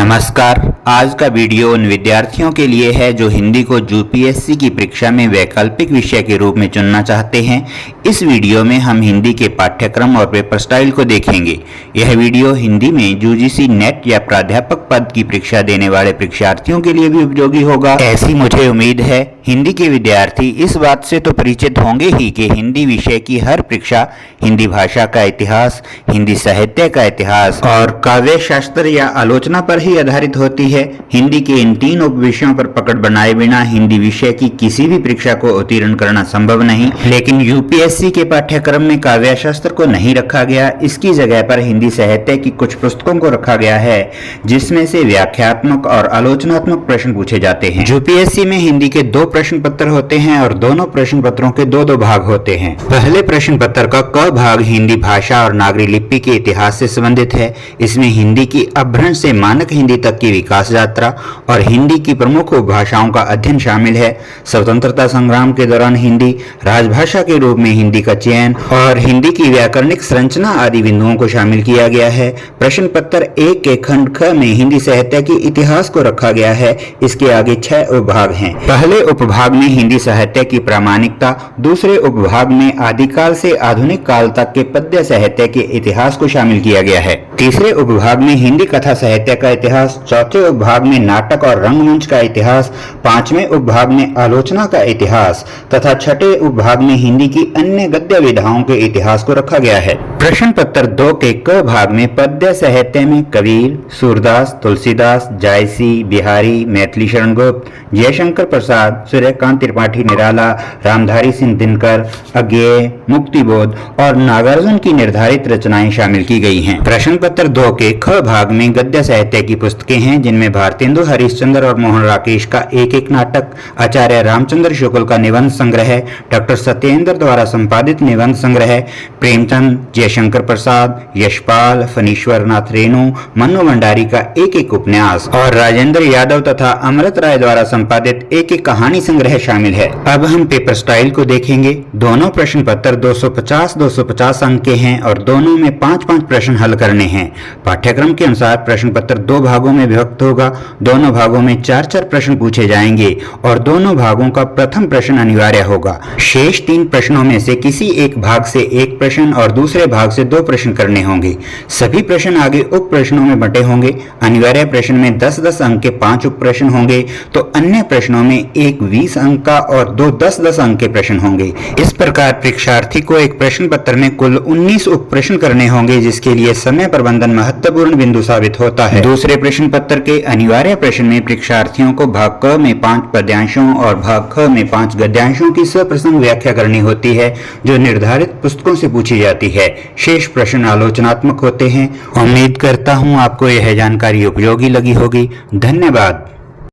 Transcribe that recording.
नमस्कार। आज का वीडियो उन विद्यार्थियों के लिए है जो हिंदी को यूपीएससी की परीक्षा में वैकल्पिक विषय के रूप में चुनना चाहते हैं। इस वीडियो में हम हिंदी के पाठ्यक्रम और पेपर स्टाइल को देखेंगे। यह वीडियो हिंदी में यूजीसी नेट या प्राध्यापक पद की परीक्षा देने वाले परीक्षार्थियों के लिए भी उपयोगी होगा, ऐसी मुझे उम्मीद है। हिंदी के विद्यार्थी इस बात से तो परिचित होंगे ही कि हिंदी विषय की हर परीक्षा हिंदी भाषा का इतिहास, हिंदी साहित्य का इतिहास और काव्य शास्त्र या आलोचना पर ही आधारित होती है। हिंदी के इन तीन उप विषयों पर पकड़ बनाए बिना हिंदी विषय की किसी भी परीक्षा को उत्तीर्ण करना संभव नहीं। लेकिन यूपीएससी के पाठ्यक्रम में काव्य शास्त्र को नहीं रखा गया। इसकी जगह पर हिंदी साहित्य की कुछ पुस्तकों को रखा गया है, जिसमें से व्याख्यात्मक और आलोचनात्मक प्रश्न पूछे जाते हैं। यूपीएससी में हिंदी के दो प्रश्न पत्र होते हैं और दोनों प्रश्न पत्रों के दो भाग होते हैं। पहले प्रश्न पत्र का क भाग हिंदी भाषा और नागरी लिपि के इतिहास से संबंधित है। इसमें हिंदी की अपभ्रंश से मानक हिंदी तक की विकास यात्रा और हिंदी की प्रमुख उपभाषाओं का अध्ययन शामिल है। स्वतंत्रता संग्राम के दौरान हिंदी राजभाषा के रूप में हिंदी का चयन और हिंदी की व्याकरणिक संरचना आदि बिंदुओं को शामिल किया गया है। प्रश्न पत्र 1 के खंड ख में हिंदी साहित्य के इतिहास को रखा गया है। इसके आगे 6 उपभाग हैं। पहले उपभाग में हिंदी साहित्य की प्रामाणिकता, दूसरे उपभाग में आदिकाल से आधुनिक काल तक के पद्य साहित्य के इतिहास को शामिल किया गया है। तीसरे उपभाग में हिंदी कथा साहित्य का इतिहास, चौथे उपभाग में नाटक और रंगमंच का इतिहास, पांचवें उपभाग में आलोचना का इतिहास तथा छठे उपभाग में हिंदी की अन्य गद्य विधाओं के इतिहास को रखा गया है। प्रश्न पत्र 2 के क भाग में पद्य साहित्य में कबीर, सूरदास, तुलसीदास, जायसी, बिहारी, मैथिली शरण गुप्त, जयशंकर प्रसाद, सूर्यकांत त्रिपाठी निराला, रामधारी सिंह दिनकर, अज्ञेय, मुक्तिबोध और नागार्जुन की निर्धारित रचनाएं शामिल की गई हैं। प्रश्न पत्र 2 के ख भाग में गद्य साहित्य की पुस्तकें हैं, जिनमें भारतेंदु हरिश्चंद्र और मोहन राकेश का एक नाटक, आचार्य रामचंद्र शुक्ल का निबंध संग्रह, डॉक्टर सत्येंद्र द्वारा संपादित निबंध संग्रह, प्रेमचंद, जयशंकर प्रसाद, यशपाल, फणीश्वर नाथ रेणु, मन्नू भंडारी का एक उपन्यास और राजेंद्र यादव तथा अमृत राय द्वारा संपादित एक कहानी संग्रह शामिल है। अब हम पेपर स्टाइल को देखेंगे। दोनों प्रश्न पत्र 250 अंक के हैं और दोनों में 5-5 प्रश्न हल करने हैं। पाठ्यक्रम के अनुसार प्रश्न पत्र 2 भागों में विभक्त होगा। दोनों भागों में 4-4 प्रश्न पूछे जाएंगे और दोनों भागों का प्रथम प्रश्न अनिवार्य होगा। शेष 3 प्रश्नों में से किसी एक भाग से 1 प्रश्न और दूसरे भाग से 2 प्रश्न करने होंगे। सभी प्रश्न आगे उप प्रश्नों में बंटे होंगे। अनिवार्य प्रश्न में 10-10 अंक के 5 उप प्रश्न होंगे, तो अन्य प्रश्नों में एक 20 अंक का और 2 10-10 अंक के प्रश्न होंगे। इस प्रकार परीक्षार्थी को एक प्रश्न पत्र में कुल 19 उप प्रश्न करने होंगे, जिसके लिए समय प्रबंधन महत्वपूर्ण बिंदु साबित होता है। दूसरे प्रश्न पत्र के अनिवार्य प्रश्न में परीक्षार्थियों को भाग क में 5 पद्यांशों और भाग ख में 5 गद्यांशों की सप्रसंग व्याख्या करनी होती है, जो निर्धारित पुस्तकों से पूछी जाती है। शेष प्रश्न आलोचनात्मक होते हैं। उम्मीद करता हूँ आपको यह जानकारी उपयोगी लगी होगी। धन्यवाद।